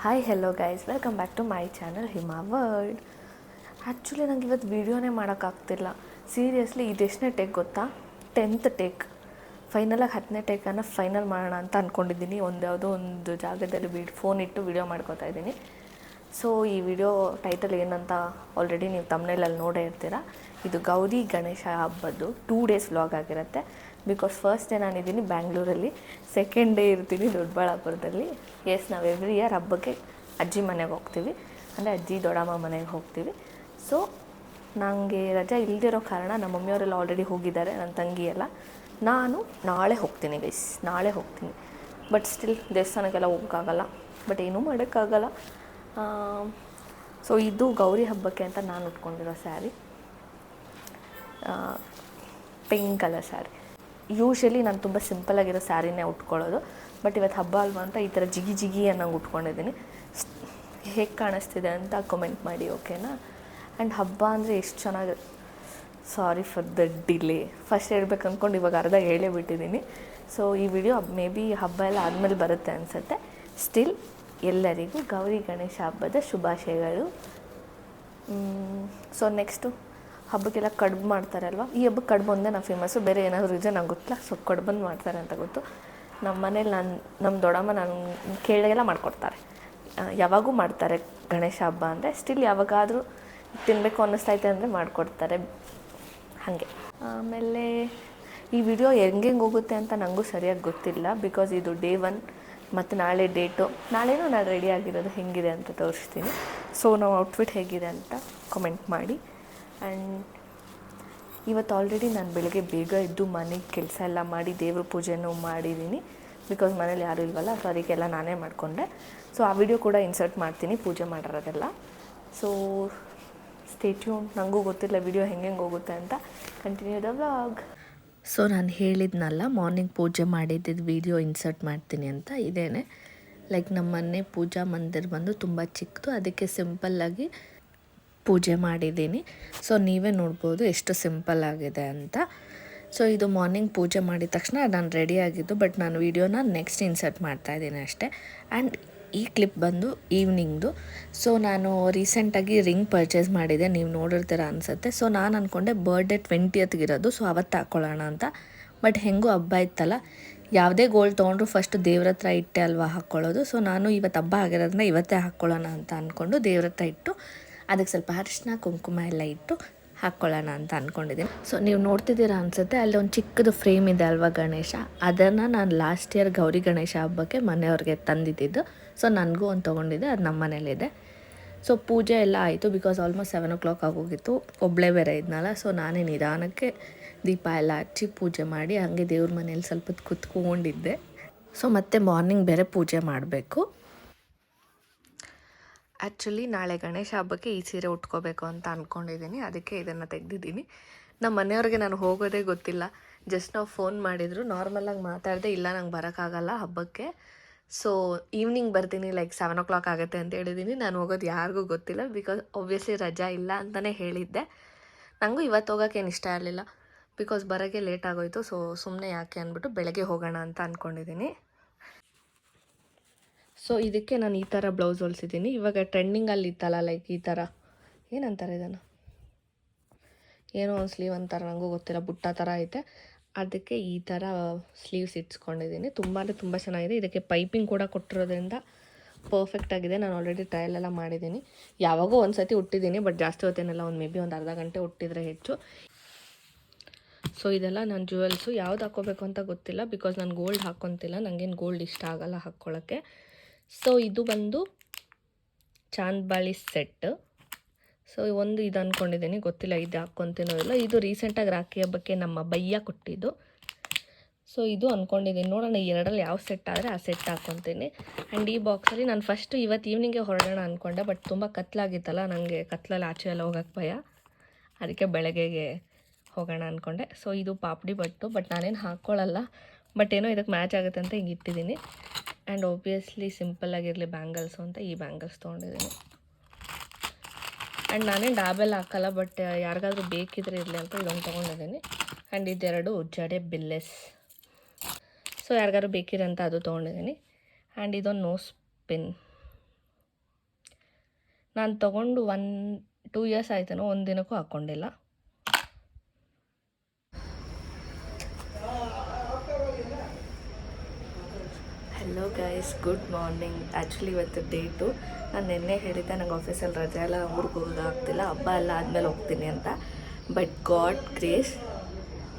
Hi hello guys, welcome back to my channel Hima world. Actually ನಂಗೆ ಇವತ್ತು ವೀಡಿಯೋನೇ ಮಾಡೋಕ್ಕಾಗ್ತಿಲ್ಲ. Seriously ಇದೆಷ್ಟನೇ take ಗೊತ್ತಾ? 10th take. ಫೈನಲಾಗಿ 10ನೇ ಟೇಕನ್ನು final ಮಾಡೋಣ ಅಂತ ಅಂದ್ಕೊಂಡಿದ್ದೀನಿ. ಯಾವುದೋ ಒಂದು ಜಾಗದಲ್ಲಿ ಫೋನ್ ಇಟ್ಟು ವೀಡಿಯೋ ಮಾಡ್ಕೋತಾ ಇದ್ದೀನಿ. ಸೊ ಈ ವಿಡಿಯೋ ಟೈಟಲ್ ಏನಂತ ಆಲ್ರೆಡಿ ನೀವು ತಮ್ನೇಲಲ್ಲಿ ನೋಡೇ ಇರ್ತೀರ. ಇದು ಗೌರಿ ಗಣೇಶ ಹಬ್ಬದ್ದು 2 days ವ್ಲಾಗ್ ಆಗಿರುತ್ತೆ. ಬಿಕಾಸ್ ಫಸ್ಟ್ ಡೇ ನಾನಿದ್ದೀನಿ ಬ್ಯಾಂಗ್ಳೂರಲ್ಲಿ, ಸೆಕೆಂಡ್ ಡೇ ಇರ್ತೀನಿ ದೊಡ್ಡಬಳ್ಳಾಪುರದಲ್ಲಿ. ನಾವು ಎವ್ರಿ ಇಯರ್ ಹಬ್ಬಕ್ಕೆ ಅಜ್ಜಿ ಮನೆಗೆ ಹೋಗ್ತೀವಿ, ಅಂದರೆ ಅಜ್ಜಿ ದೊಡ್ಡಮ್ಮ ಮನೆಗೆ ಹೋಗ್ತೀವಿ. ಸೊ ನನಗೆ ರಜೆ ಇಲ್ಲದಿರೋ ಕಾರಣ ನಮ್ಮ ಮಮ್ಮಿಯವರೆಲ್ಲ ಆಲ್ರೆಡಿ ಹೋಗಿದ್ದಾರೆ, ನನ್ನ ತಂಗಿ ಎಲ್ಲ. ನಾನು ನಾಳೆ ಹೋಗ್ತೀನಿ ಗೈಸ್, ನಾಳೆ ಹೋಗ್ತೀನಿ. ಬಟ್ ಸ್ಟಿಲ್ ದೇವಸ್ಥಾನಕ್ಕೆಲ್ಲ ಹೋಗೋಕ್ಕಾಗಲ್ಲ, ಬಟ್ ಏನೂ ಮಾಡೋಕ್ಕಾಗಲ್ಲ. ಸೊ ಇದು ಗೌರಿ ಹಬ್ಬಕ್ಕೆ ಅಂತ ನಾನು ಉಟ್ಕೊಂಡಿರೋ sari, pink colour sari. Usually ನಾನು ತುಂಬ ಸಿಂಪಲ್ಲಾಗಿರೋ ಸ್ಯಾರಿನೇ ಉಟ್ಕೊಳ್ಳೋದು, ಬಟ್ ಇವತ್ತು ಹಬ್ಬ ಅಲ್ವಾ ಅಂತ ಈ ಥರ ಜಿಗಿ ಜಿಗಿ ಅನ್ನೋಂಗೆ ಉಟ್ಕೊಂಡಿದ್ದೀನಿ. ಹೇಗೆ ಕಾಣಿಸ್ತಿದೆ ಅಂತ ಕಮೆಂಟ್ ಮಾಡಿ, ಓಕೆನಾ? ಆ್ಯಂಡ್ ಹಬ್ಬ ಅಂದರೆ ಎಷ್ಟು ಚೆನ್ನಾಗಿ, sorry for the delay. First ಹೇಳ್ಬೇಕು ಅಂದ್ಕೊಂಡು ಇವಾಗ ಅರ್ಧ ಹೇಳೇ ಬಿಟ್ಟಿದ್ದೀನಿ. ಸೊ ಈ ವಿಡಿಯೋ ಮೇ ಬಿ ಹಬ್ಬ ಎಲ್ಲ ಆದಮೇಲೆ ಬರುತ್ತೆ ಅನಿಸುತ್ತೆ. ಸ್ಟಿಲ್ ಎಲ್ಲರಿಗೂ ಗೌರಿ ಗಣೇಶ ಹಬ್ಬದ ಶುಭಾಶಯಗಳು. ಸೊ ನೆಕ್ಸ್ಟು ಹಬ್ಬಕ್ಕೆಲ್ಲ ಕಡುಬು ಮಾಡ್ತಾರೆ ಅಲ್ವಾ. ಈ ಹಬ್ಬಕ್ಕೆ ಕಡುಬು ಒಂದೇ ನಾವು ಫೇಮಸ್ಸು, ಬೇರೆ ಏನಾದರೂ ರೀಸನ್ ನಂಗೆ ಗೊತ್ತಿಲ್ಲ. ಸೊ ಕಡುಬಂದು ಮಾಡ್ತಾರೆ ಅಂತ ಗೊತ್ತು. ನಮ್ಮ ಮನೇಲಿ ನಮ್ಮ ದೊಡ್ಡಮ್ಮ ನಾನು ಕೇಳಿಗೆಲ್ಲ ಮಾಡಿಕೊಡ್ತಾರೆ. ಯಾವಾಗೂ ಮಾಡ್ತಾರೆ ಗಣೇಶ ಹಬ್ಬ ಅಂದರೆ. ಸ್ಟಿಲ್ ಯಾವಾಗಾದರೂ ತಿನ್ನಬೇಕು ಅನ್ನಿಸ್ತೈತೆ ಅಂದರೆ ಮಾಡಿಕೊಡ್ತಾರೆ, ಹಾಗೆ. ಆಮೇಲೆ ಈ ವಿಡಿಯೋ ಹೆಂಗೆ ಹೋಗುತ್ತೆ ಅಂತ ನನಗೂ ಸರಿಯಾಗಿ ಗೊತ್ತಿಲ್ಲ, ಬಿಕಾಸ್ ಇದು ಡೇ 1 ಮತ್ತು ನಾಳೆ ಡೇಟು. ನಾಳೆನೂ ನಾನು ರೆಡಿ ಆಗಿರೋದು ಹೆಂಗಿದೆ ಅಂತ ತೋರಿಸ್ತೀನಿ. ಸೊ ನಾವು ಔಟ್ಫಿಟ್ ಹೇಗಿದೆ ಅಂತ ಕಮೆಂಟ್ ಮಾಡಿ. ಆ್ಯಂಡ್ ಇವತ್ತು ಆಲ್ರೆಡಿ ನಾನು ಬೆಳಗ್ಗೆ ಬೇಗ ಎದ್ದು ಮನೆಗೆ ಕೆಲಸ ಎಲ್ಲ ಮಾಡಿ ದೇವ್ರ ಪೂಜೆನೂ ಮಾಡಿದ್ದೀನಿ, ಬಿಕಾಸ್ ಮನೇಲಿ ಯಾರೂ ಇಲ್ವಲ್ಲ. ಸೊ ಅದಕ್ಕೆಲ್ಲ ನಾನೇ ಮಾಡಿಕೊಂಡೆ. ಸೊ ಆ ವಿಡಿಯೋ ಕೂಡ ಇನ್ಸರ್ಟ್ ಮಾಡ್ತೀನಿ, ಪೂಜೆ ಮಾಡಿರೋದೆಲ್ಲ. So stay tune. ನನಗೂ ಗೊತ್ತಿಲ್ಲ ವಿಡಿಯೋ ಹೆಂಗೆ ಹೋಗುತ್ತೆ ಅಂತ. Continue the vlog. ಸೊ ನಾನು ಹೇಳಿದ್ನಲ್ಲ ಮಾರ್ನಿಂಗ್ ಪೂಜೆ ಮಾಡಿದ್ದಿದ್ದು ವಿಡಿಯೋ ಇನ್ಸರ್ಟ್ ಮಾಡ್ತೀನಿ ಅಂತ. ಇದೇನೆ ಲೈಕ್ ನಮ್ಮ ಮನೆ ಪೂಜಾ ಮಂದಿರ ಬಂದು ತುಂಬ ಚಿಕ್ಕದು, ಅದಕ್ಕೆ ಸಿಂಪಲ್ಲಾಗಿ ಪೂಜೆ ಮಾಡಿದ್ದೀನಿ. ಸೊ ನೀವೇ ನೋಡ್ಬೋದು ಎಷ್ಟು ಸಿಂಪಲ್ ಆಗಿದೆ ಅಂತ. ಸೊ ಇದು ಮಾರ್ನಿಂಗ್ ಪೂಜೆ ಮಾಡಿದ ತಕ್ಷಣ ನಾನು ರೆಡಿ ಆಗಿದ್ದು, ಬಟ್ ನಾನು ವೀಡಿಯೋನ ನೆಕ್ಸ್ಟ್ ಇನ್ಸರ್ಟ್ ಮಾಡ್ತಾಯಿದ್ದೀನಿ ಅಷ್ಟೇ. ಆ್ಯಂಡ್ ಈ ಕ್ಲಿಪ್ ಬಂದು ಈವ್ನಿಂಗ್ದು. ಸೊ ನಾನು ರೀಸೆಂಟಾಗಿ ರಿಂಗ್ ಪರ್ಚೇಸ್ ಮಾಡಿದೆ, ನೀವು ನೋಡಿರ್ತೀರ ಅನಿಸುತ್ತೆ. ಸೊ ನಾನು ಅಂದ್ಕೊಂಡೆ ಬರ್ಡೇ 20th ಇರೋದು, ಸೊ ಅವತ್ತು ಹಾಕ್ಕೊಳ್ಳೋಣ ಅಂತ. ಬಟ್ ಹೆಂಗೂ ಹಬ್ಬ ಇತ್ತಲ್ಲ, ಯಾವುದೇ ಗೋಲ್ಡ್ ತೊಗೊಂಡ್ರು ಫಸ್ಟು ದೇವ್ರ ಹತ್ರ ಇಟ್ಟೆ ಅಲ್ವಾ ಹಾಕ್ಕೊಳ್ಳೋದು. ಸೊ ನಾನು ಇವತ್ತು ಹಬ್ಬ ಆಗಿರೋದ್ರಿಂದ ಇವತ್ತೇ ಹಾಕ್ಕೊಳ್ಳೋಣ ಅಂತ ಅಂದ್ಕೊಂಡು ದೇವ್ರ ಹತ್ರ ಇಟ್ಟು ಅದಕ್ಕೆ ಸ್ವಲ್ಪ ಅರಿಶಿನ ಕುಂಕುಮ ಎಲ್ಲ ಇಟ್ಟು ಹಾಕ್ಕೊಳ್ಳೋಣ ಅಂತ ಅಂದ್ಕೊಂಡಿದ್ದೀನಿ. ಸೊ ನೀವು ನೋಡ್ತಿದ್ದೀರಾ ಅನಿಸುತ್ತೆ, ಅಲ್ಲಿ ಒಂದು ಚಿಕ್ಕದು ಫ್ರೇಮ್ ಇದೆ ಅಲ್ವಾ ಗಣೇಶ, ಅದನ್ನು ನಾನು ಲಾಸ್ಟ್ ಇಯರ್ ಗೌರಿ ಗಣೇಶ ಹಬ್ಬಕ್ಕೆ ಮನೆಯವ್ರಿಗೆ ತಂದಿದ್ದಿದ್ದು. ಸೊ ನನಗೂ ಒಂದು ತೊಗೊಂಡಿದ್ದೆ, ಅದು ನಮ್ಮ ಮನೇಲಿದೆ. ಸೊ ಪೂಜೆ ಎಲ್ಲ ಆಯಿತು, ಬಿಕಾಸ್ ಆಲ್ಮೋಸ್ಟ್ 7 o'clock ಆಗೋಗಿತ್ತು. ಒಬ್ಬಳೇ ಬೇರೆ ಇದ್ನಲ್ಲ. ಸೊ ನಾನೇ ನಿಧಾನಕ್ಕೆ ದೀಪ ಎಲ್ಲ ಹಚ್ಚಿ ಪೂಜೆ ಮಾಡಿ ಹಾಗೆ ದೇವ್ರ ಮನೇಲಿ ಸ್ವಲ್ಪ ಕುತ್ಕೊಂಡಿದ್ದೆ. ಸೊ ಮತ್ತೆ ಮಾರ್ನಿಂಗ್ ಬೇರೆ ಪೂಜೆ ಮಾಡಬೇಕು. ಆ್ಯಕ್ಚುಲಿ ನಾಳೆ ಗಣೇಶ ಹಬ್ಬಕ್ಕೆ ಈ ಸೀರೆ ಉಟ್ಕೋಬೇಕು ಅಂತ ಅಂದ್ಕೊಂಡಿದ್ದೀನಿ, ಅದಕ್ಕೆ ಇದನ್ನು ತೆಗೆದಿದ್ದೀನಿ. ನಮ್ಮ ಮನೆಯವ್ರಿಗೆ ನಾನು ಹೋಗೋದೇ ಗೊತ್ತಿಲ್ಲ. ಜಸ್ಟ್ ನಾವು ಫೋನ್ ಮಾಡಿದರು, ನಾರ್ಮಲಾಗಿ ಮಾತಾಡಿದೆ, ಇಲ್ಲ ನಂಗೆ ಬರೋಕ್ಕಾಗಲ್ಲ ಹಬ್ಬಕ್ಕೆ, ಸೊ ಈವ್ನಿಂಗ್ ಬರ್ತೀನಿ, ಲೈಕ್ 7 o'clock ಆಗುತ್ತೆ ಅಂತ ಹೇಳಿದ್ದೀನಿ. ನಾನು ಹೋಗೋದು ಯಾರಿಗೂ ಗೊತ್ತಿಲ್ಲ, ಬಿಕಾಸ್ ಒಬ್ವಿಯಸ್ಲಿ ರಜಾ ಇಲ್ಲ ಅಂತಲೇ ಹೇಳಿದ್ದೆ. ನನಗೂ ಇವತ್ತು ಹೋಗೋಕ್ಕೇನು ಇಷ್ಟ ಇರಲಿಲ್ಲ, ಬಿಕಾಸ್ ಬರೋಕ್ಕೆ ಲೇಟ್ ಆಗೋಯಿತು. ಸೊ ಸುಮ್ಮನೆ ಯಾಕೆ ಅಂದ್ಬಿಟ್ಟು ಬೆಳಗ್ಗೆ ಹೋಗೋಣ ಅಂತ ಅಂದ್ಕೊಂಡಿದ್ದೀನಿ. ಸೊ ಇದಕ್ಕೆ ನಾನು ಈ ಥರ ಬ್ಲೌಸ್ ಹೊಲಿಸಿದ್ದೀನಿ. ಇವಾಗ ಟ್ರೆಂಡಿಂಗಲ್ಲಿ ಇತ್ತಲ್ಲ, ಲೈಕ್ ಈ ಥರ ಏನಂತಾರೆ ಇದನ್ನು, ಏನೋ ಒಂದು ಸ್ಲೀವ್ ಅಂತಾರೆ, ನನಗೂ ಗೊತ್ತಿಲ್ಲ, ಬುಟ್ಟ ಥರ ಐತೆ. ಅದಕ್ಕೆ ಈ ಥರ ಸ್ಲೀವ್ಸ್ ಇಟ್ಸ್ಕೊಂಡಿದ್ದೀನಿ. ತುಂಬ ಚೆನ್ನಾಗಿದೆ. ಇದಕ್ಕೆ ಪೈಪಿಂಗ್ ಕೂಡ ಕೊಟ್ಟಿರೋದ್ರಿಂದ ಪರ್ಫೆಕ್ಟ್ ಆಗಿದೆ. ನಾನು ಆಲ್ರೆಡಿ ಟ್ರಯಲ್ ಎಲ್ಲ ಮಾಡಿದ್ದೀನಿ. ಯಾವಾಗೋ ಒಂದು ಸತಿ ಉಟ್ಟಿದ್ದೀನಿ, ಬಟ್ ಜಾಸ್ತಿ ಹೊತ್ತೇನೆಲ್ಲ, ಒಂದು ಮೇ ಬಿ ಒಂದು ಅರ್ಧ ಗಂಟೆ ಉಟ್ಟಿದ್ರೆ ಹೆಚ್ಚು. ಸೊ ಇದೆಲ್ಲ ನನ್ನ ಜ್ಯುವೆಲ್ಸು. ಯಾವ್ದು ಹಾಕ್ಕೋಬೇಕು ಅಂತ ಗೊತ್ತಿಲ್ಲ, ಬಿಕಾಸ್ ನಾನು ಗೋಲ್ಡ್ ಹಾಕ್ಕೊತಿಲ್ಲ, ನನಗೇನು ಗೋಲ್ಡ್ ಇಷ್ಟ ಆಗೋಲ್ಲ ಹಾಕ್ಕೊಳ್ಳೋಕ್ಕೆ. ಸೊ ಇದು ಬಂದು ಚಾಂದ್ಬಾಳಿ ಸೆಟ್. ಸೊ ಒಂದು ಇದು ಅಂದ್ಕೊಂಡಿದ್ದೀನಿ, ಗೊತ್ತಿಲ್ಲ ಇದು ಹಾಕ್ಕೊತೀನೋ ಇಲ್ಲ. ಇದು ರೀಸೆಂಟಾಗಿ ರಾಖಿ ಹಬ್ಬಕ್ಕೆ ನಮ್ಮ ಬಯ್ಯ ಕೊಟ್ಟಿದ್ದು. ಸೊ ಇದು ಅಂದ್ಕೊಂಡಿದ್ದೀನಿ, ನೋಡೋಣ ಎರಡರಲ್ಲಿ ಯಾವ ಸೆಟ್ ಆದರೆ ಆ ಸೆಟ್ ಹಾಕ್ಕೊತೀನಿ. ಆ್ಯಂಡ್ ಈ ಬಾಕ್ಸಲ್ಲಿ ನಾನು ಫಸ್ಟು ಇವತ್ತು ಈವ್ನಿಂಗೇ ಹೊರಡೋಣ ಅಂದ್ಕೊಂಡೆ, ಬಟ್ ತುಂಬ ಕತ್ಲಾಗಿತ್ತಲ್ಲ, ನನಗೆ ಕತ್ಲಲ್ಲಿ ಆಚೆ ಎಲ್ಲ ಹೋಗೋಕ್ಕೆ ಭಯ, ಅದಕ್ಕೆ ಬೆಳಗ್ಗೆಗೆ ಹೋಗೋಣ ಅಂದ್ಕೊಂಡೆ. ಸೊ ಇದು ಪಾಪಡಿ ಬಟ್ಟು, ಬಟ್ ನಾನೇನು ಹಾಕ್ಕೊಳ್ಳಲ್ಲ, ಬಟ್ ಏನೋ ಇದಕ್ಕೆ ಮ್ಯಾಚ್ ಆಗುತ್ತೆ ಅಂತ ಹಿಂಗೆ ಇಟ್ಟಿದ್ದೀನಿ. ಆ್ಯಂಡ್ ಒಬ್ವಿಯಸ್ಲಿ ಸಿಂಪಲ್ಲಾಗಿರಲಿ ಬ್ಯಾಂಗಲ್ಸು ಅಂತ ಈ ಬ್ಯಾಂಗಲ್ಸ್ ತೊಗೊಂಡಿದ್ದೀನಿ. ಆ್ಯಂಡ್ ನಾನೇನು ಡಾಬೆಲ್ಲ ಹಾಕಲ್ಲ, ಬಟ್ ಯಾರಿಗಾದ್ರೂ ಬೇಕಿದ್ರೆ ಇರಲಿ ಅಂತ ಇದೊಂದು ತೊಗೊಂಡಿದ್ದೀನಿ. ಆ್ಯಂಡ್ ಇದೆರಡು ಜಡೆ ಬಿಲ್ಲೆಸ್. ಸೊ ಯಾರಿಗಾದ್ರು ಬೇಕಿರಂತ ಅದು ತೊಗೊಂಡಿದ್ದೀನಿ. ಆ್ಯಂಡ್ ಇದೊಂದು ನೋಸ್ ಪಿನ್. ನಾನು ತೊಗೊಂಡು 2 ಇಯರ್ಸ್ ಆಯ್ತೇನೋ, ಒಂದು ದಿನಕ್ಕೂ ಹಾಕ್ಕೊಂಡಿಲ್ಲ. Hello guys, good morning. Actually ಇವತ್ತು ಡೇಟು. ನಾನು ನಿನ್ನೆ ಹೇಳಿದ್ದೆ ನಂಗೆ ಆಫೀಸಲ್ಲಿ ರಜೆ ಎಲ್ಲ ಊರಿಗೆ ಹೋಗೋದಾಗ್ತಿಲ್ಲ, ಹಬ್ಬ ಎಲ್ಲ ಆದಮೇಲೆ ಹೋಗ್ತೀನಿ ಅಂತ. ಬಟ್ ಗಾಡ್ ಗ್ರೇಸ್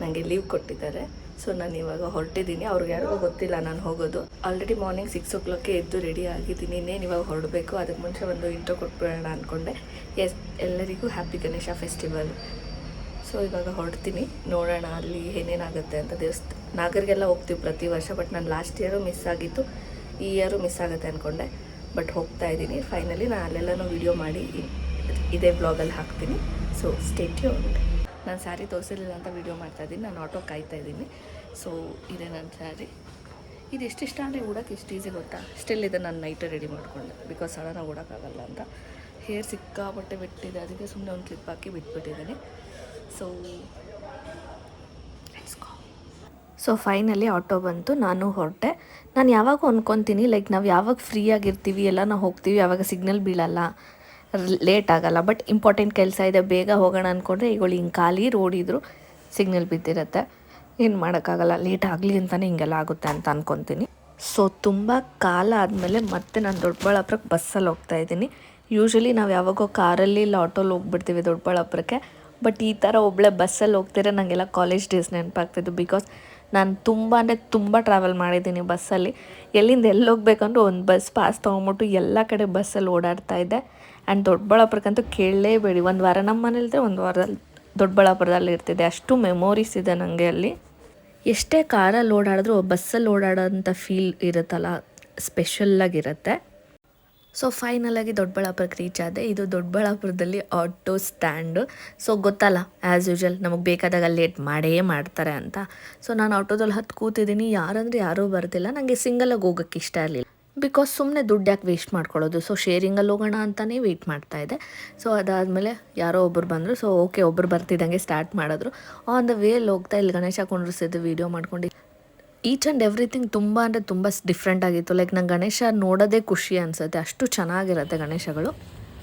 ನನಗೆ ಲೀವ್ ಕೊಟ್ಟಿದ್ದಾರೆ. ಸೊ ನಾನು ಇವಾಗ ಹೊರಟಿದ್ದೀನಿ. ಅವ್ರಿಗೆ ಯಾರಿಗೂ ಗೊತ್ತಿಲ್ಲ ನಾನು ಹೋಗೋದು. ಆಲ್ರೆಡಿ ಮಾರ್ನಿಂಗ್ 6 o'clock ಎದ್ದು ರೆಡಿ ಆಗಿದ್ದೀನಿ. ಇನ್ನೇನು ಇವಾಗ ಹೊರಡಬೇಕು. ಅದಕ್ಕೆ ಮುಂಚೆ ಒಂದು ಇಂಟ್ರೋ ಕೊಟ್ಬಿಡೋಣ ಅಂದ್ಕೊಂಡೆ. ಎಲ್ಲರಿಗೂ ಹ್ಯಾಪಿ ಗಣೇಶ ಫೆಸ್ಟಿವಲ್. ಸೊ ಇವಾಗ ಹೊರಡ್ತೀನಿ, ನೋಡೋಣ ಅಲ್ಲಿ ಏನೇನಾಗುತ್ತೆ ಅಂತ. ನಾಗರಿಗೆಲ್ಲ ಹೋಗ್ತೀವಿ ಪ್ರತಿ ವರ್ಷ, ಬಟ್ ನಾನು ಲಾಸ್ಟ್ ಇಯರು ಮಿಸ್ ಆಗಿತ್ತು, ಈ ಇಯರು ಮಿಸ್ ಆಗುತ್ತೆ ಅಂದ್ಕೊಂಡೆ. ಬಟ್ ಹೋಗ್ತಾ ಇದ್ದೀನಿ. ಫೈನಲಿ ನಾನು ಅಲ್ಲೆಲ್ಲನೂ ವೀಡಿಯೋ ಮಾಡಿ ಇದೇ ಬ್ಲಾಗಲ್ಲಿ ಹಾಕ್ತೀನಿ. So stay tuned. ನಾನು ಸ್ಯಾರಿ ತೋರಿಸಿರಲಿಲ್ಲ ಅಂತ ವೀಡಿಯೋ ಮಾಡ್ತಾಯಿದ್ದೀನಿ. ನಾನು ಆಟೋ ಕಾಯ್ತಾ ಇದ್ದೀನಿ. ಸೊ ಇದೇ ನನ್ನ ಸ್ಯಾರಿ. ಇದು ಎಷ್ಟಿಷ್ಟ ಅಂದರೆ ಉಡೋಕ್ಕೆ ಎಷ್ಟು ಈಸಿ ಗೊತ್ತಾ. ಸ್ಟಿಲ್ ಇದೆ ನಾನು ನೈಟೇ ರೆಡಿ ಮಾಡಿಕೊಂಡೆ, ಬಿಕಾಸ್ ಸಡನ್ನಾಗಿ ಉಡೋಕ್ಕಾಗಲ್ಲ ಅಂತ. ಹೇರ್ ಸಿಕ್ಕಾಪಟ್ಟೆ ಬಿಟ್ಟಿದೆ, ಅದಕ್ಕೆ ಸುಮ್ಮನೆ ಒಂದು ಕ್ಲಿಪ್ ಹಾಕಿ ಬಿಟ್ಬಿಟ್ಟಿದ್ದೀನಿ. ಸೊ ಫೈನಲಿ ಆಟೋ ಬಂತು, ನಾನು ಹೊರಟೆ. ನಾನು ಯಾವಾಗ ಅಂದ್ಕೊತೀನಿ ಲೈಕ್ ನಾವು ಯಾವಾಗ ಫ್ರೀ ಆಗಿರ್ತೀವಿ ಎಲ್ಲ ನಾವು ಹೋಗ್ತೀವಿ, ಯಾವಾಗ ಸಿಗ್ನಲ್ ಬೀಳಲ್ಲ, ಲೇಟ್ ಆಗಲ್ಲ. ಬಟ್ ಇಂಪಾರ್ಟೆಂಟ್ ಕೆಲಸ ಇದೆ ಬೇಗ ಹೋಗೋಣ ಅಂದ್ಕೊಂಡ್ರೆ ಈಗಳು ಹಿಂಗೆ ಖಾಲಿ ರೋಡ್ ಇದ್ದರೂ ಸಿಗ್ನಲ್ ಬಿದ್ದಿರುತ್ತೆ. ಏನು ಮಾಡೋಕ್ಕಾಗಲ್ಲ, ಲೇಟ್ ಆಗಲಿ ಅಂತಲೇ ಹಿಂಗೆಲ್ಲ ಆಗುತ್ತೆ ಅಂತ ಅಂದ್ಕೊತೀನಿ. ಸೊ ತುಂಬ ಕಾಲ ಆದಮೇಲೆ ಮತ್ತೆ ನಾನು ದೊಡ್ಡಬಳ್ಳಾಪುರಕ್ಕೆ ಬಸ್ಸಲ್ಲಿ ಹೋಗ್ತಾಯಿದ್ದೀನಿ. ಯೂಶ್ವಲಿ ನಾವು ಯಾವಾಗೋ ಕಾರಲ್ಲಿ ಇಲ್ಲ ಆಟೋಲ್ಲಿ ಹೋಗ್ಬಿಡ್ತೀವಿ ದೊಡ್ಡಬಳ್ಳಾಪುರಕ್ಕೆ. ಬಟ್ ಈ ಥರ ಒಬ್ಬಳೆ ಬಸ್ಸಲ್ಲಿ ಹೋಗ್ತಿದ್ರೆ ನನಗೆಲ್ಲ ಕಾಲೇಜ್ ಡೇಸ್ ನೆನಪಾಗ್ತಿದ್ದು. ಬಿಕಾಸ್ ನಾನು ತುಂಬ ಟ್ರಾವೆಲ್ ಮಾಡಿದ್ದೀನಿ ಬಸ್ಸಲ್ಲಿ. ಎಲ್ಲಿಂದ ಎಲ್ಲಿ ಹೋಗ್ಬೇಕಂದ್ರೂ ಒಂದು ಬಸ್ ಪಾಸ್ ತೊಗೊಂಬಿಟ್ಟು ಎಲ್ಲ ಕಡೆ ಬಸ್ಸಲ್ಲಿ ಓಡಾಡ್ತಾ ಇದ್ದೆ. ಆ್ಯಂಡ್ ದೊಡ್ಡಬಳ್ಳಾಪುರಕ್ಕಂತೂ ಕೇಳಲೇಬೇಡಿ, ಒಂದು ವಾರ ನಮ್ಮ ಮನೇಲಿದ್ದರೆ ಒಂದು ವಾರದಲ್ಲಿ ದೊಡ್ಡಬಳ್ಳಾಪುರದಲ್ಲಿ ಇರ್ತಿದ್ದೆ. ಅಷ್ಟು ಮೆಮೊರೀಸ್ ಇದೆ ನನಗೆ ಅಲ್ಲಿ. ಎಷ್ಟೇ ಕಾರಲ್ಲಿ ಓಡಾಡಿದ್ರೂ ಬಸ್ಸಲ್ಲಿ ಓಡಾಡೋಂಥ ಫೀಲ್ ಇರುತ್ತಲ್ಲ, ಸ್ಪೆಷಲ್ಲಾಗಿರುತ್ತೆ. ಸೊ ಫೈನಲಾಗಿ ದೊಡ್ಡಬಳ್ಳಾಪುರಕ್ಕೆ ರೀಚ್ ಆದೆ. ಇದು ದೊಡ್ಡಬಳ್ಳಾಪುರದಲ್ಲಿ ಆಟೋ ಸ್ಟ್ಯಾಂಡು. ಸೊ ಗೊತ್ತಲ್ಲ, ಆ್ಯಸ್ ಯೂಶ್ವಲ್ ನಮಗೆ ಬೇಕಾದಾಗ ಲೇಟ್ ಮಾಡೇ ಮಾಡ್ತಾರೆ ಅಂತ. ಸೊ ನಾನು ಆಟೋದಲ್ಲಿ ಕೂತಿದ್ದೀನಿ, ಯಾರೂ ಬರ್ತಿಲ್ಲ. ನನಗೆ ಸಿಂಗಲಾಗಿ ಹೋಗೋಕ್ಕೆ ಇಷ್ಟ ಇರಲಿಲ್ಲ, ಬಿಕಾಸ್ ಸುಮ್ಮನೆ ದುಡ್ಡು ಯಾಕೆ ವೇಸ್ಟ್ ಮಾಡ್ಕೊಳ್ಳೋದು. ಸೊ ಶೇರಿಂಗಲ್ಲಿ ಹೋಗೋಣ ಅಂತಲೇ ವೆಯ್ಟ್ ಮಾಡ್ತಾಯಿದ್ದೆ. ಸೊ ಅದಾದಮೇಲೆ ಯಾರೋ ಒಬ್ಬರು ಬಂದರು. ಸೊ ಓಕೆ, ಒಬ್ಬರು ಬರ್ತಿದ್ದಂಗೆ ಸ್ಟಾರ್ಟ್ ಮಾಡಿದ್ರು. ಆನ್ ದ ವೇಲಿ ಹೋಗ್ತಾ ಇಲ್ಲಿ ಗಣೇಶ ಕುಂಡ್ರಿಸಿದ್ದು ವೀಡಿಯೋ ಮಾಡ್ಕೊಂಡು ಈಚ್ ಆ್ಯಂಡ್ ಎವ್ರಿಥಿಂಗ್ ತುಂಬ ಡಿಫ್ರೆಂಟ್ ಆಗಿತ್ತು. ಲೈಕ್ ನಂಗೆ ಗಣೇಶ ನೋಡೋದೇ ಖುಷಿ ಅನಿಸುತ್ತೆ, ಅಷ್ಟು ಚೆನ್ನಾಗಿರುತ್ತೆ ಗಣೇಶಗಳು.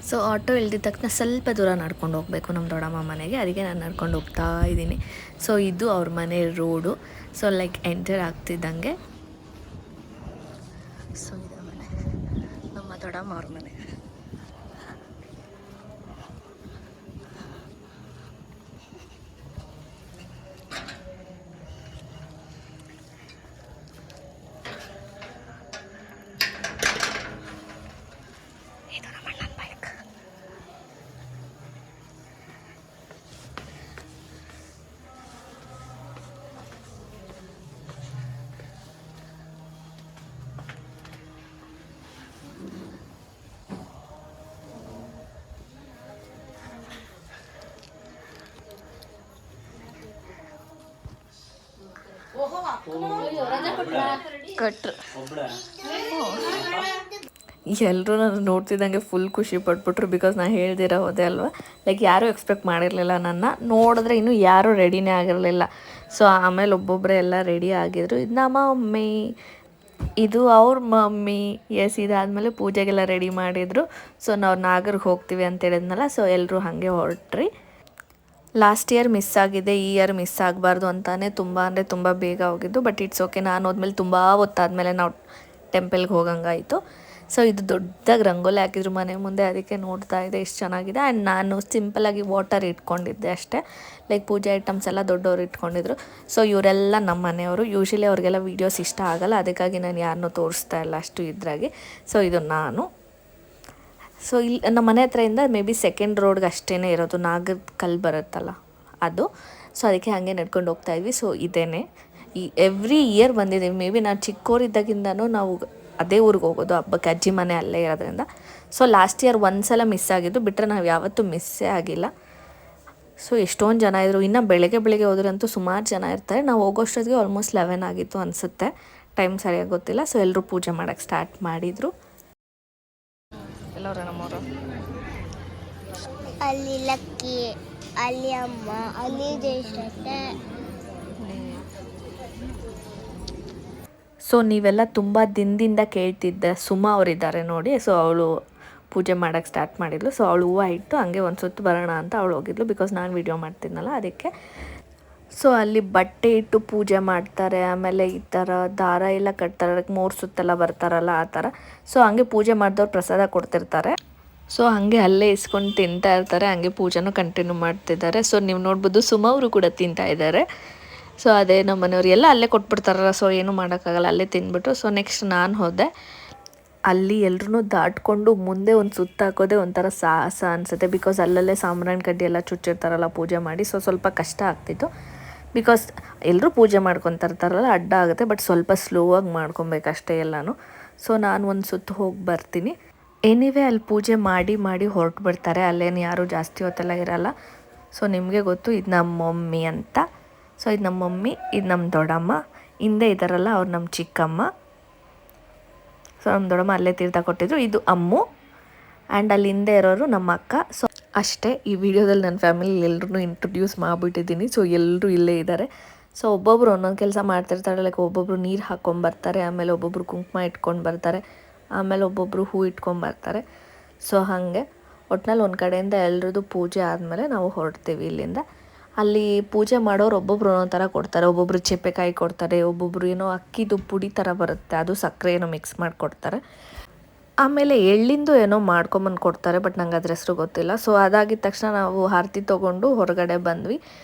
ಸೊ ಆಟೋ ಇಳಿದ ತಕ್ಷಣ ಸ್ವಲ್ಪ ದೂರ ನಡ್ಕೊಂಡು ಹೋಗಬೇಕು ನಮ್ಮ ದೊಡ್ಡಮ್ಮ ಮನೆಗೆ. ಅದಕ್ಕೆ ನಾನು ನಡ್ಕೊಂಡು ಹೋಗ್ತಾ ಇದ್ದೀನಿ. ಸೊ ಇದು ಅವ್ರ ಮನೆ ರೋಡು. ಸೊ ಲೈಕ್ ಎಂಟರ್ ಆಗ್ತಿದ್ದಂಗೆ ಸೊ ಇದೆ ಮನೆ, ನಮ್ಮ ದೊಡ್ಡಮ್ಮ ಅವ್ರ ಮನೆ. ಎಲ್ಲರೂ ನಾನು ನೋಡ್ತಿದ್ದಂಗೆ ಫುಲ್ ಖುಷಿ ಪಟ್ಬಿಟ್ರು. ಬಿಕಾಸ್ ನಾನು ಹೇಳ್ದಿರೋ ಹೋದೆ ಅಲ್ವಾ. ಲೈಕ್ ಯಾರೂ ಎಕ್ಸ್ಪೆಕ್ಟ್ ಮಾಡಿರಲಿಲ್ಲ ನನ್ನ. ನೋಡಿದ್ರೆ ಇನ್ನೂ ಯಾರೂ ರೆಡಿನೇ ಆಗಿರಲಿಲ್ಲ. ಸೊ ಆಮೇಲೆ ಒಬ್ಬೊಬ್ಬರೇ ಎಲ್ಲ ರೆಡಿ ಆಗಿದ್ರು. ಇದು ನಮ್ಮ ಮಮ್ಮಿ, ಇದು ಅವ್ರ ಮಮ್ಮಿ. ಇದಾದಮೇಲೆ ಪೂಜೆಗೆಲ್ಲ ರೆಡಿ ಮಾಡಿದರು. ಸೊ ನಾವು ನಾಗರಿಗೆ ಹೋಗ್ತೀವಿ ಅಂತ ಹೇಳಿದ್ನಲ್ಲ. ಸೊ ಎಲ್ಲರೂ ಹಾಗೆ ಹೊರಟ್ರಿ. ಲಾಸ್ಟ್ ಇಯರ್ ಮಿಸ್ ಆಗಿದೆ, ಈ ಇಯರ್ ಮಿಸ್ ಆಗಬಾರ್ದು ಅಂತಾನೆ ತುಂಬ ಬೇಗ ಹೋಗಿದ್ದು. But it's okay. ನಾನು ಹೋದ್ಮೇಲೆ ತುಂಬ ಹೊತ್ತಾದಮೇಲೆ ನಾವು ಟೆಂಪಲ್ಗೆ ಹೋಗಂಗಾಯಿತು. ಸೊ ಇದು ದೊಡ್ಡದಾಗಿ ರಂಗೋಲಿ ಹಾಕಿದ್ರು ಮನೆ ಮುಂದೆ, ಅದಕ್ಕೆ ನೋಡ್ತಾ ಇದೆ ಎಷ್ಟು ಚೆನ್ನಾಗಿದೆ. ಆ್ಯಂಡ್ ನಾನು ಸಿಂಪಲಾಗಿ ವಾಟರ್ ಇಟ್ಕೊಂಡಿದ್ದೆ ಅಷ್ಟೇ. ಲೈಕ್ ಪೂಜೆ ಐಟಮ್ಸ್ ಎಲ್ಲ ದೊಡ್ಡವರು ಇಟ್ಕೊಂಡಿದ್ರು. ಸೊ ಇವರೆಲ್ಲ ನಮ್ಮ ಮನೆಯವರು. ಯೂಶ್ವಲಿ ಅವ್ರಿಗೆಲ್ಲ ವೀಡಿಯೋಸ್ ಇಷ್ಟ ಆಗಲ್ಲ, ಅದಕ್ಕಾಗಿ ನಾನು ಯಾರನ್ನೂ ತೋರಿಸ್ತಾ ಇಲ್ಲ ಅಷ್ಟು ಇದ್ರಾಗಿ. ಸೊ ಇದು ನಾನು. ಸೊ ಇಲ್ಲಿ ನಮ್ಮ ಮನೆ ಹತ್ರದಿಂದ ಮೇ ಬಿ ಸೆಕೆಂಡ್ ರೋಡ್ಗೆ ಅಷ್ಟೇ ಇರೋದು, ನಾಗದ ಕಲ್ಲು ಬರುತ್ತಲ್ಲ ಅದು. ಸೊ ಅದಕ್ಕೆ ಹಾಗೆ ನಡ್ಕೊಂಡು ಹೋಗ್ತಾಯಿದ್ವಿ. ಸೊ ಇದೇನೆ ಎವ್ರಿ ಇಯರ್ ಬಂದಿದ್ದೀವಿ. ಮೇ ಬಿ ನಾನು ಚಿಕ್ಕವರಿದ್ದಾಗಿಂದನೂ ನಾವು ಅದೇ ಊರಿಗೆ ಹೋಗೋದು ಹಬ್ಬಕ್ಕೆ, ಅಜ್ಜಿ ಮನೆ ಅಲ್ಲೇ ಇರೋದ್ರಿಂದ. ಸೊ ಲಾಸ್ಟ್ ಇಯರ್ ಒಂದು ಸಲ ಮಿಸ್ ಆಗಿದ್ದು, ಬಿಟ್ಟರೆ ನಾವು ಯಾವತ್ತೂ ಮಿಸ್ಸೇ ಆಗಿಲ್ಲ. ಸೊ ಎಷ್ಟೊಂದು ಜನ ಇದ್ದರು. ಇನ್ನು ಬೆಳಗ್ಗೆ ಹೋದ್ರಂತೂ ಸುಮಾರು ಜನ ಇರ್ತಾರೆ. ನಾವು ಹೋಗೋಷ್ಟೊತ್ತಿಗೆ ಆಲ್ಮೋಸ್ಟ್ 11 ಆಗಿತ್ತು ಅನಿಸುತ್ತೆ, ಟೈಮ್ ಸರಿಯಾಗಿ ಗೊತ್ತಿಲ್ಲ. ಸೊ ಎಲ್ಲರೂ ಪೂಜೆ ಮಾಡೋಕ್ಕೆ ಸ್ಟಾರ್ಟ್ ಮಾಡಿದರು. ಎಲ್ಲರ ನಮ್ಮವರು ಅಲ್ಲಿ ಲಕ್ಕಿ, ಅಲ್ಲಿ ಅಮ್ಮ, ಅಲ್ಲಿ ಜಯಶ್ರೀ. ಸೊ ನೀವೆಲ್ಲ ತುಂಬ ದಿನದಿಂದ ಕೇಳ್ತಿದ್ದ ಸುಮಾ ಅವರಿದ್ದಾರೆ ನೋಡಿ. ಸೊ ಅವಳು ಪೂಜೆ ಮಾಡೋಕ್ಕೆ ಸ್ಟಾರ್ಟ್ ಮಾಡಿದ್ಲು. ಸೊ ಅವಳು ಹೂವು ಇಟ್ಟು ಹಂಗೆ ಒಂದು ಸುತ್ತು ಬರೋಣ ಅಂತ ಅವಳು ಹೋಗಿದ್ಲು, ಬಿಕಾಸ್ ನಾನು ವೀಡಿಯೋ ಮಾಡ್ತಿದ್ನಲ್ಲ ಅದಕ್ಕೆ. ಸೊ ಅಲ್ಲಿ ಬಟ್ಟೆ ಇಟ್ಟು ಪೂಜೆ ಮಾಡ್ತಾರೆ, ಆಮೇಲೆ ಈ ಥರ ದಾರ ಎಲ್ಲ ಕಟ್ತಾರೆ, ಅದಕ್ಕೆ 3 ಸುತ್ತೆಲ್ಲ ಬರ್ತಾರಲ್ಲ ಆ ಥರ. ಸೊ ಹಂಗೆ ಪೂಜೆ ಮಾಡಿದವ್ರು ಪ್ರಸಾದ ಕೊಡ್ತಿರ್ತಾರೆ. ಸೊ ಹಾಗೆ ಅಲ್ಲೇ ಇಸ್ಕೊಂಡು ತಿಂತಾ ಇರ್ತಾರೆ, ಹಂಗೆ ಪೂಜೆನೂ ಕಂಟಿನ್ಯೂ ಮಾಡ್ತಿದ್ದಾರೆ. ಸೊ ನೀವು ನೋಡ್ಬೋದು ಸುಮವರು ಕೂಡ ತಿಂತಾ ಇದ್ದಾರೆ. ಸೊ ಅದೇ ನಮ್ಮ ಮನೆಯವ್ರು ಎಲ್ಲ ಅಲ್ಲೇ ಕೊಟ್ಬಿಡ್ತಾರಲ್ಲ, ಸೊ ಏನೂ ಮಾಡೋಕ್ಕಾಗಲ್ಲ, ಅಲ್ಲೇ ತಿಂದ್ಬಿಟ್ಟು. ಸೊ ನೆಕ್ಸ್ಟ್ ನಾನು ಹೋದೆ. ಅಲ್ಲಿ ಎಲ್ಲರೂ ದಾಟ್ಕೊಂಡು ಮುಂದೆ ಒಂದು ಸುತ್ತ ಹಾಕೋದೇ ಒಂಥರ ಸಾಹಸ ಅನಿಸುತ್ತೆ, ಬಿಕಾಸ್ ಅಲ್ಲಲ್ಲೇ ಸಾಂಬ್ರಾಣಿ ಕಡ್ಡಿ ಎಲ್ಲ ಚುಚ್ಚಿರ್ತಾರಲ್ಲ ಪೂಜೆ ಮಾಡಿ. ಸೊ ಸ್ವಲ್ಪ ಕಷ್ಟ ಆಗ್ತಿತ್ತು, ಬಿಕಾಸ್ ಎಲ್ಲರೂ ಪೂಜೆ ಮಾಡ್ಕೊತಾರಲ್ಲ ಅಡ್ಡ ಆಗುತ್ತೆ, ಬಟ್ ಸ್ವಲ್ಪ ಸ್ಲೋವಾಗಿ ಮಾಡ್ಕೊಬೇಕಷ್ಟೇ ಎಲ್ಲನೂ. ಸೊ ನಾನು ಒಂದು ಸುತ್ತು ಹೋಗಿ ಬರ್ತೀನಿ. ಎನಿವೇ ಅಲ್ಲಿ ಪೂಜೆ ಮಾಡಿ ಹೊರಟು ಬಿಡ್ತಾರೆ, ಅಲ್ಲೇನು ಯಾರೂ ಜಾಸ್ತಿ ಹೊತ್ತೆಲ್ಲ ಇರಲ್ಲ. ಸೊ ನಿಮಗೆ ಗೊತ್ತು ಇದು ನಮ್ಮ ಮಮ್ಮಿ ಅಂತ. ಸೊ ಇದು ನಮ್ಮ ಮಮ್ಮಿ, ಇದು ನಮ್ಮ ದೊಡ್ಡಮ್ಮ, ಹಿಂದೆ ಇದ್ದಾರಲ್ಲ ಅವ್ರು ನಮ್ಮ ಚಿಕ್ಕಮ್ಮ. ಸೊ ನಮ್ಮ ದೊಡ್ಡಮ್ಮ ಅಲ್ಲೇ ತೀರ್ಥ ಕೊಟ್ಟಿದ್ರು. ಇದು ಅಮ್ಮು, ಆ್ಯಂಡ್ ಅಲ್ಲಿ ಹಿಂದೆ ಇರೋರು ನಮ್ಮ ಅಕ್ಕ. ಸೊ ಅಷ್ಟೇ, ಈ ವಿಡಿಯೋದಲ್ಲಿ ನನ್ನ ಫ್ಯಾಮಿಲಿ ಎಲ್ಲರೂ ಇಂಟ್ರೊಡ್ಯೂಸ್ ಮಾಡಿಬಿಟ್ಟಿದ್ದೀನಿ. ಸೊ ಎಲ್ಲರೂ ಇಲ್ಲೇ ಇದ್ದಾರೆ. ಸೊ ಒಬ್ಬೊಬ್ರು ಒಂದೊಂದು ಕೆಲಸ ಮಾಡ್ತಿರ್ತಾರೆ. ಲೈಕ್ ಒಬ್ಬೊಬ್ರು ನೀರು ಹಾಕ್ಕೊಂಬರ್ತಾರೆ, ಆಮೇಲೆ ಒಬ್ಬೊಬ್ರು ಕುಂಕುಮ ಇಟ್ಕೊಂಡು ಬರ್ತಾರೆ, ಆಮೇಲೆ ಒಬ್ಬೊಬ್ಬರು ಹೂ ಇಟ್ಕೊಂಬರ್ತಾರೆ. ಸೊ ಹಾಗೆ ಒಟ್ನಲ್ಲಿ ಒಂದು ಕಡೆಯಿಂದ ಎಲ್ರದ್ದು ಪೂಜೆ ಆದಮೇಲೆ ನಾವು ಹೊರಡ್ತೀವಿ ಇಲ್ಲಿಂದ. ಅಲ್ಲಿ ಪೂಜೆ ಮಾಡೋರು ಒಬ್ಬೊಬ್ರು ಒಂದೊಂದು ಥರ ಕೊಡ್ತಾರೆ. ಒಬ್ಬೊಬ್ರು ಚಪ್ಪೆಕಾಯಿ ಕೊಡ್ತಾರೆ, ಒಬ್ಬೊಬ್ರು ಏನೋ ಅಕ್ಕಿದು ಪುಡಿ ಥರ ಬರುತ್ತೆ, ಅದು ಸಕ್ಕರೆ ಏನೋ ಮಿಕ್ಸ್ ಮಾಡಿ ಕೊಡ್ತಾರೆ. ಆಮೇಲೆ ಎಳ್ಳಿಂದು ಏನೋ ಮಾಡ್ಕೊಂಬಂದು ಕೊಡ್ತಾರೆ, ಬಟ್ ನಂಗೆ ಅದ್ರ ಹೆಸರು ಗೊತ್ತಿಲ್ಲ. ಸೊ ಅದಾಗಿದ ತಕ್ಷಣ ನಾವು ಆರತಿ ತೊಗೊಂಡು ಹೊರಗಡೆ ಬಂದ್ವಿ.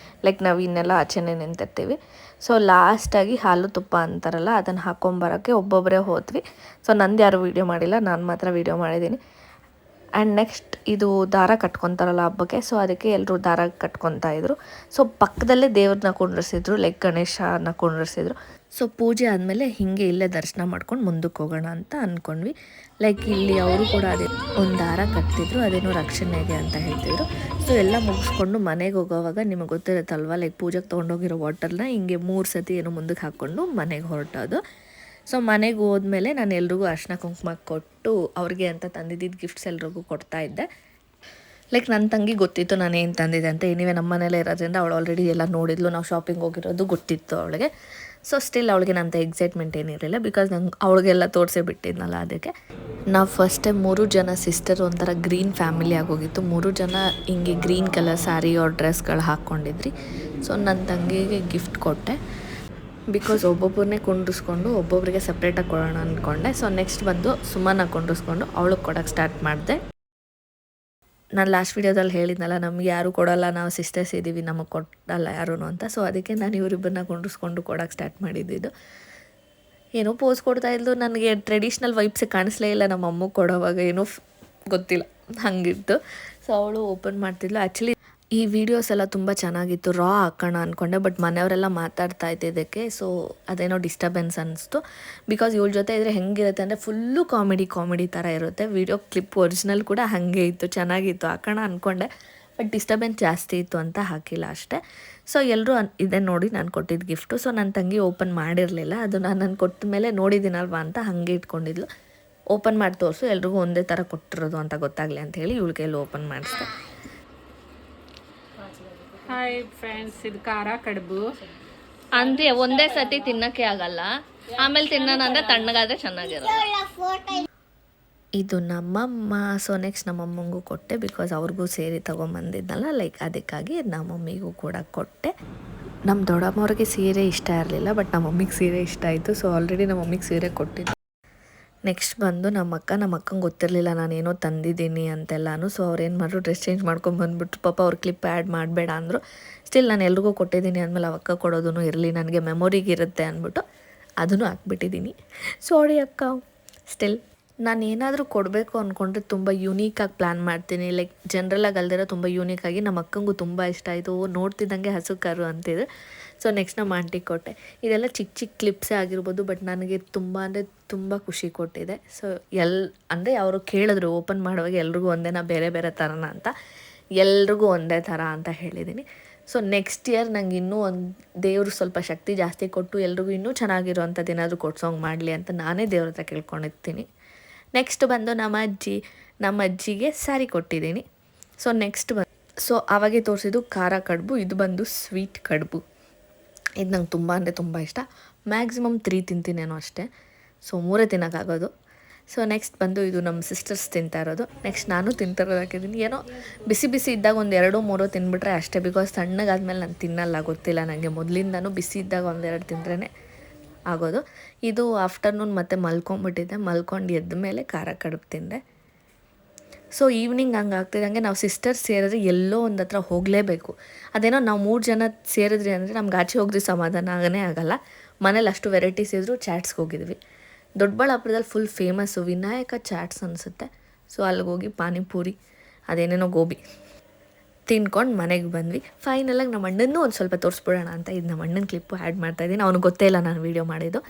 ಲೈಕ್ ನಾವು ಇನ್ನೆಲ್ಲ ಆಚೆನೇ ನಿಂತಿರ್ತೀವಿ. ಸೊ ಲಾಸ್ಟಾಗಿ ಹಾಲು ತುಪ್ಪ ಅಂತಾರಲ್ಲ ಅದನ್ನು ಹಾಕ್ಕೊಂಬರೋಕ್ಕೆ ಒಬ್ಬೊಬ್ಬರೇ ಹೋದ್ವಿ. ಸೊ ನಂದು ಯಾರೂ ವೀಡಿಯೋ ಮಾಡಿಲ್ಲ, ನಾನು ಮಾತ್ರ ವೀಡಿಯೋ ಮಾಡಿದ್ದೀನಿ. ಆ್ಯಂಡ್ ನೆಕ್ಸ್ಟ್ ಇದು ದಾರ ಕಟ್ಕೊತಾರಲ್ಲ ಹಬ್ಬಕ್ಕೆ, ಸೊ ಅದಕ್ಕೆ ಎಲ್ಲರೂ ದಾರ ಕಟ್ಕೊತಾಯಿದ್ರು. ಸೊ ಪಕ್ಕದಲ್ಲೇ ದೇವ್ರನ್ನ ಕುಂಡ್ರಿಸಿದ್ರು, ಲೈಕ್ ಗಣೇಶನ ಕುಂಡ್ರಿಸಿದ್ರು. ಸೊ ಪೂಜೆ ಆದಮೇಲೆ ಹೀಗೆ ಇಲ್ಲೇ ದರ್ಶನ ಮಾಡ್ಕೊಂಡು ಮುಂದಕ್ಕೆ ಹೋಗೋಣ ಅಂತ ಅಂದ್ಕೊಂಡ್ವಿ. ಲೈಕ್ ಇಲ್ಲಿ ಅವರು ಕೂಡ ಅದೇ ಒಂದು ದಾರ ಕಟ್ತಿದ್ರು, ಅದೇನೋ ರಕ್ಷಣೆಗೆ ಅಂತ ಹೇಳ್ತಿದ್ರು. ಸೊ ಎಲ್ಲ ಮುಗಿಸ್ಕೊಂಡು ಮನೆಗೆ ಹೋಗೋವಾಗ ನಿಮಗೆ ಗೊತ್ತಿರುತ್ತಲ್ವ, ಲೈಕ್ ಪೂಜೆಗೆ ತೊಗೊಂಡೋಗಿರೋ ವಾಟರ್ನ ಹಿಂಗೆ 3 ಸತಿ ಏನೋ ಮುಂದಕ್ಕೆ ಹಾಕ್ಕೊಂಡು ಮನೆಗೆ ಹೊರಟೋದು. ಸೊ ಮನೆಗೆ ಹೋದ್ಮೇಲೆ ನಾನು ಎಲ್ರಿಗೂ ಅರ್ಶಿನ ಕುಂಕುಮ ಕೊಟ್ಟು ಅವ್ರಿಗೆ ಅಂತ ತಂದಿದ್ದಿದ್ದು ಗಿಫ್ಟ್ಸ್ ಎಲ್ರಿಗೂ ಕೊಡ್ತಾಯಿದ್ದೆ. ಲೈಕ್ ನನ್ನ ತಂಗಿ ಗೊತ್ತಿತ್ತು ನಾನು ಏನು ತಂದಿದ್ದೆ ಅಂತ. ಏನಿವೆ ನಮ್ಮ ಮನೇಲೇ ಇರೋದ್ರಿಂದ ಅವಳು ಆಲ್ರೆಡಿ ಎಲ್ಲ ನೋಡಿದ್ಲು, ನಾವು ಶಾಪಿಂಗ್ ಹೋಗಿರೋದು ಗೊತ್ತಿತ್ತು ಅವಳಿಗೆ. ಸೊ ಸ್ಟಿಲ್ ಅವಳಿಗೆ ನಂತ ಎಕ್ಸೈಟ್ಮೆಂಟ್ ಏನಿರಲಿಲ್ಲ, ಬಿಕಾಸ್ ನಂಗೆ ಅವಳಿಗೆಲ್ಲ ತೋರಿಸೇ ಬಿಟ್ಟಿದ್ನಲ್ಲ ಅದಕ್ಕೆ. ನಾವು ಫಸ್ಟ್ ಟೈಮ್ 3 ಜನ ಸಿಸ್ಟರ್ ಒಂಥರ ಗ್ರೀನ್ ಫ್ಯಾಮಿಲಿ ಆಗೋಗಿತ್ತು. 3 ಜನ ಹಿಂಗೆ ಗ್ರೀನ್ ಕಲರ್ ಸ್ಯಾರಿ ಅವ್ರ ಡ್ರೆಸ್ಗಳು ಹಾಕ್ಕೊಂಡಿದ್ರಿ. ಸೊ ನನ್ನ ತಂಗಿಗೆ ಗಿಫ್ಟ್ ಕೊಟ್ಟೆ, ಬಿಕಾಸ್ ಒಬ್ಬೊಬ್ಬರನ್ನೇ ಕುಂಡಿಸ್ಕೊಂಡು ಒಬ್ಬೊಬ್ಬರಿಗೆ ಸಪ್ರೇಟಾಗಿ ಕೊಡೋಣ ಅಂದ್ಕೊಂಡೆ. ಸೊ ನೆಕ್ಸ್ಟ್ ಬಂದು ಸುಮನ ಕುಂಡಿಸ್ಕೊಂಡು ಅವಳಿಗೆ ಕೊಡೋಕ್ಕೆ ಸ್ಟಾರ್ಟ್ ಮಾಡಿದೆ. ನಾನು ಲಾಸ್ಟ್ ವೀಡಿಯೋದಲ್ಲಿ ಹೇಳಿದ್ನಲ್ಲ, ನಮ್ಗೆ ಯಾರೂ ಕೊಡೋಲ್ಲ, ನಾವು ಸಿಸ್ಟರ್ಸ್ ಇದ್ದೀವಿ, ನಮಗೆ ಕೊಡಲ್ಲ ಯಾರೂ ಅಂತ. ಸೊ ಅದಕ್ಕೆ ನಾನು ಇವರಿಬ್ಬರನ್ನ ಕುಂಡಿಸ್ಕೊಂಡು ಕೊಡೋಕ್ಕೆ ಸ್ಟಾರ್ಟ್ ಮಾಡಿದ್ದಿದ್ದು. ಏನೋ ಪೋಸ್ ಕೊಡ್ತಾಯಿದ್ದು, ನನಗೆ ಟ್ರೆಡಿಷ್ನಲ್ ವೈಬ್ಸೇ ಕಾಣಿಸ್ಲೇ ಇಲ್ಲ ನಮ್ಮ ಅಮ್ಮಗೆ ಕೊಡೋವಾಗ, ಏನೋ ಗೊತ್ತಿಲ್ಲ ಹಂಗಿತ್ತು. ಸೊ ಅವಳು ಓಪನ್ ಮಾಡ್ತಿದ್ಲು. ಆ್ಯಕ್ಚುಲಿ ಈ ವಿಡಿಯೋಸ್ ಎಲ್ಲ ತುಂಬ ಚೆನ್ನಾಗಿತ್ತು, ರಾ ಹಾಕೋಣ ಅಂದ್ಕೊಂಡೆ, ಬಟ್ ಮನೆಯವರೆಲ್ಲ ಮಾತಾಡ್ತಾ ಇದ್ದಿದ್ದಕ್ಕೆ ಸೊ ಅದೇನೋ ಡಿಸ್ಟರ್ಬೆನ್ಸ್ ಅನ್ನಿಸ್ತು. ಬಿಕಾಸ್ ಇವಳ ಜೊತೆ ಇದ್ದರೆ ಹೆಂಗಿರುತ್ತೆ ಅಂದರೆ ಫುಲ್ಲು ಕಾಮಿಡಿ ಥರ ಇರುತ್ತೆ. ವಿಡಿಯೋ ಕ್ಲಿಪ್ ಒರಿಜಿನಲ್ ಕೂಡ ಹಾಗೆ ಇತ್ತು, ಚೆನ್ನಾಗಿತ್ತು, ಹಾಕೋಣ ಅಂದ್ಕೊಂಡೆ, ಬಟ್ ಡಿಸ್ಟರ್ಬೆನ್ಸ್ ಜಾಸ್ತಿ ಇತ್ತು ಅಂತ ಹಾಕಿಲ್ಲ ಅಷ್ಟೇ. ಸೊ ಎಲ್ಲರೂ ಇದೇ ನೋಡಿ ನಾನು ಕೊಟ್ಟಿದ್ದು ಗಿಫ್ಟು. ಸೊ ನನ್ನ ತಂಗಿ ಓಪನ್ ಮಾಡಿರಲಿಲ್ಲ, ಅದು ನಾನು ಕೊಟ್ಟ ಮೇಲೆ ನೋಡಿದ್ದೀನಲ್ವ ಅಂತ ಹಾಗೆ ಇಟ್ಕೊಂಡಿದ್ಲು. ಓಪನ್ ಮಾಡಿ ತೋರಿಸು, ಎಲ್ರಿಗೂ ಒಂದೇ ಥರ ಕೊಟ್ಟಿರೋದು ಅಂತ ಗೊತ್ತಾಗಲಿ ಅಂತ ಹೇಳಿ ಇವಳ ಕೈಯಲ್ಲಿ ಓಪನ್ ಮಾಡಿಸ್ದೆ. ಹಾಯ್ ಫ್ರೆಂಡ್ಸ್, ಇದು ಖಾರ ಕಡುಬು ಅಂದರೆ ಒಂದೇ ಸತಿ ತಿನ್ನೋಕ್ಕೆ ಆಗಲ್ಲ, ಆಮೇಲೆ ತಿನ್ನೋಣ ಅಂದರೆ ತಣ್ಣಗಾದರೆ ಚೆನ್ನಾಗಿರಲ್ಲ. ಇದು ನಮ್ಮಮ್ಮ. ಸೊ ನೆಕ್ಸ್ಟ್ ನಮ್ಮಮ್ಮಂಗೂ ಕೊಟ್ಟೆ, ಬಿಕಾಸ್ ಅವ್ರಿಗೂ ಸೇರಿ ತೊಗೊಂಬಂದಿದ್ನಲ್ಲ, ಲೈಕ್ ಅದಕ್ಕಾಗಿ ನಮ್ಮ ಮಮ್ಮಿಗೂ ಕೂಡ ಕೊಟ್ಟೆ. ನಮ್ಮ ದೊಡ್ಡಮ್ಮವ್ರಿಗೆ ಸೀರೆ ಇಷ್ಟ ಇರಲಿಲ್ಲ, ಬಟ್ ನಮ್ಮ ಮಮ್ಮಿಗೆ ಸೀರೆ ಇಷ್ಟ ಆಯಿತು. ಸೊ ಆಲ್ರೆಡಿ ನಮ್ಮ ಮಮ್ಮಿಗೆ ಸೀರೆ ಕೊಟ್ಟಿದ್ದೆ. ನೆಕ್ಸ್ಟ್ ಬಂದು ನಮ್ಮ ಅಕ್ಕಂಗೆ ಗೊತ್ತಿರಲಿಲ್ಲ ನಾನೇನೋ ತಂದಿದ್ದೀನಿ ಅಂತೆಲ್ಲಾನು. ಸೊ ಅವ್ರೇನು ಮಾಡಿದ್ರು, ಡ್ರೆಸ್ ಚೇಂಜ್ ಮಾಡ್ಕೊಂಬಂದ್ಬಿಟ್ರು. ಪಾಪ ಅವ್ರು ಕ್ಲಿಪ್ ಆ್ಯಡ್ ಮಾಡಬೇಡ ಅಂದರು. ಸ್ಟಿಲ್ ನಾನು ಎಲ್ರಿಗೂ ಕೊಟ್ಟಿದ್ದೀನಿ ಅಂದಮೇಲೆ ಅಕ್ಕ ಕೊಡೋದೂ ಇರಲಿ, ನನಗೆ ಮೆಮೊರಿಗೆ ಇರುತ್ತೆ ಅಂದ್ಬಿಟ್ಟು ಅದನ್ನು ಹಾಕ್ಬಿಟ್ಟಿದ್ದೀನಿ. ಸಾರಿ ಅಕ್ಕ. ಸ್ಟಿಲ್ ನಾನು ಏನಾದರೂ ಕೊಡಬೇಕು ಅಂದ್ಕೊಂಡ್ರೆ ತುಂಬ ಯೂನೀಕಾಗಿ ಪ್ಲ್ಯಾನ್ ಮಾಡ್ತೀನಿ. ಲೈಕ್ ಜನರಲಾಗಿ ಅಲ್ದಿರೋ ತುಂಬ ಯೂನೀಕಾಗಿ. ನಮ್ಮ ಅಕ್ಕಂಗೂ ತುಂಬ ಇಷ್ಟ ಆಯಿತು, ನೋಡ್ತಿದ್ದಂಗೆ ಹಸು ಕರು ಅಂತಿದ್ರು. ಸೊ ನೆಕ್ಸ್ಟ್ ನಮ್ಮ ಆಂಟಿಗೆ ಕೊಟ್ಟೆ. ಇದೆಲ್ಲ ಚಿಕ್ಕ ಚಿಕ್ಕ ಕ್ಲಿಪ್ಸೇ ಆಗಿರ್ಬೋದು, ಬಟ್ ನನಗೆ ತುಂಬ ಅಂದರೆ ತುಂಬ ಖುಷಿ ಕೊಟ್ಟಿದೆ. ಸೊ ಅಂದರೆ ಅವರು ಕೇಳಿದ್ರು ಓಪನ್ ಮಾಡುವಾಗ ಎಲ್ರಿಗೂ ಒಂದೇನ ಬೇರೆ ಬೇರೆ ಥರನ ಅಂತ. ಎಲ್ರಿಗೂ ಒಂದೇ ಥರ ಅಂತ ಹೇಳಿದ್ದೀನಿ. ಸೊ ನೆಕ್ಸ್ಟ್ ಇಯರ್ ನಂಗೆ ಇನ್ನೂ ಒಂದು ದೇವರು ಸ್ವಲ್ಪ ಶಕ್ತಿ ಜಾಸ್ತಿ ಕೊಟ್ಟು ಎಲ್ರಿಗೂ ಇನ್ನೂ ಚೆನ್ನಾಗಿರೋ ಅಂಥದ್ದು ಏನಾದರೂ ಕೊಡ್ಸೋಂಗೆ ಮಾಡಲಿ ಅಂತ ನಾನೇ ದೇವ್ರ ಹತ್ರ ಕೇಳ್ಕೊಂಡಿರ್ತೀನಿ. ನೆಕ್ಸ್ಟ್ ಬಂದು ನಮ್ಮ ಅಜ್ಜಿಗೆ ಸ್ಯಾರಿ ಕೊಟ್ಟಿದ್ದೀನಿ. ಸೊ ನೆಕ್ಸ್ಟ್ ಸೊ ಅವಾಗೆ ತೋರಿಸಿದ್ದು ಖಾರ ಕಡುಬು, ಇದು ಬಂದು ಸ್ವೀಟ್ ಕಡುಬು. ಇದು ನಂಗೆ ತುಂಬ ಅಂದರೆ ತುಂಬ ಇಷ್ಟ. ಮ್ಯಾಕ್ಸಿಮಮ್ 3 ತಿಂತೀನೇನೋ ಅಷ್ಟೇ. ಸೊ 3 ತಿನ್ನೋಕ್ಕಾಗೋದು. ಸೊ ನೆಕ್ಸ್ಟ್ ಬಂದು ಇದು ನಮ್ಮ ಸಿಸ್ಟರ್ಸ್ ತಿಂತಾ ಇರೋದು. ನೆಕ್ಸ್ಟ್ ನಾನು ತಿಂತಿರೋದು ಹಾಕಿದ್ದೀನಿ. ಏನೋ ಬಿಸಿ ಬಿಸಿ ಇದ್ದಾಗ ಒಂದು 2-3 ತಿಂದ್ಬಿಟ್ರೆ ಅಷ್ಟೇ. ಬಿಕಾಸ್ ತಣ್ಣಗಾದ್ಮೇಲೆ ನಾನು ತಿನ್ನಲ್ಲ, ಗೊತ್ತಿಲ್ಲ ನನಗೆ. ಮೊದಲಿಂದನೂ ಬಿಸಿ ಇದ್ದಾಗ 1-2 ತಿಂದ್ರೇ ಆಗೋದು. ಇದು ಆಫ್ಟರ್ನೂನ್ ಮತ್ತೆ ಮಲ್ಕೊಂಡ್ಬಿಟ್ಟಿದ್ದೆ. ಮಲ್ಕೊಂಡು ಎದ್ದ ಮೇಲೆ ಖಾರ ಕಡುಬು ತಿಂದೆ. ಸೊ ಈವ್ನಿಂಗ್ ಹಂಗೆ ಆಗ್ತಿದ್ದಂಗೆ ನಾವು ಸಿಸ್ಟರ್ಸ್ ಸೇರಿದ್ರೆ ಎಲ್ಲೋ ಒಂದು ಹತ್ರ ಹೋಗಲೇಬೇಕು. ಅದೇನೋ ನಾವು 3 ಜನ ಸೇರಿದ್ರಿ ಅಂದರೆ ನಮ್ಗೆ ಆಚೆ ಹೋಗಿದ್ರಿ ಸಮಾಧಾನ ಆಗನೇ ಆಗಲ್ಲ. ಮನೇಲಿ ಅಷ್ಟು ವೆರೈಟೀಸ್ ಇದ್ದರೂ ಚಾಟ್ಸ್ಗೆ ಹೋಗಿದ್ವಿ. ದೊಡ್ಡಬಳ್ಳಾಪುರದಲ್ಲಿ ಫುಲ್ ಫೇಮಸ್ಸು ವಿನಾಯಕ ಚಾಟ್ಸ್ ಅನಿಸುತ್ತೆ. ಸೊ ಅಲ್ಲಿಗೆ ಹೋಗಿ ಪಾನಿಪೂರಿ ಅದೇನೇನೋ ಗೋಬಿ ತಿನ್ಕೊಂಡು ಮನೆಗೆ ಬಂದ್ವಿ. ಫೈನಲಾಗಿ ನಮ್ಮ ಅಣ್ಣನೂ ಒಂದು ಸ್ವಲ್ಪ ತೋರಿಸ್ಬಿಡೋಣ ಅಂತ ಇದು ನಮ್ಮ ಅಣ್ಣನ ಕ್ಲಿಪ್ಪು ಆ್ಯಡ್ ಮಾಡ್ತಾಯಿದ್ದೀನಿ. ಅವ್ನಿಗೆ ಗೊತ್ತೇ ಇಲ್ಲ ನಾನು ವೀಡಿಯೋ ಮಾಡಿದ್ದು.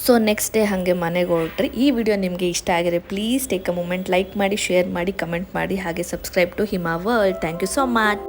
ಸೊ ನೆಕ್ಸ್ಟ್ ಡೇ ಹಾಗೆ ಮನೆಗೆ ಹೊರಟ್ರಿ. ಈ ವಿಡಿಯೋ ನಿಮಗೆ ಇಷ್ಟ ಆಗಿದ್ರೆ please take a moment, like ಮಾಡಿ, ಶೇರ್ ಮಾಡಿ, ಕಮೆಂಟ್ ಮಾಡಿ, ಹಾಗೆ subscribe to Hima world. Thank you so much.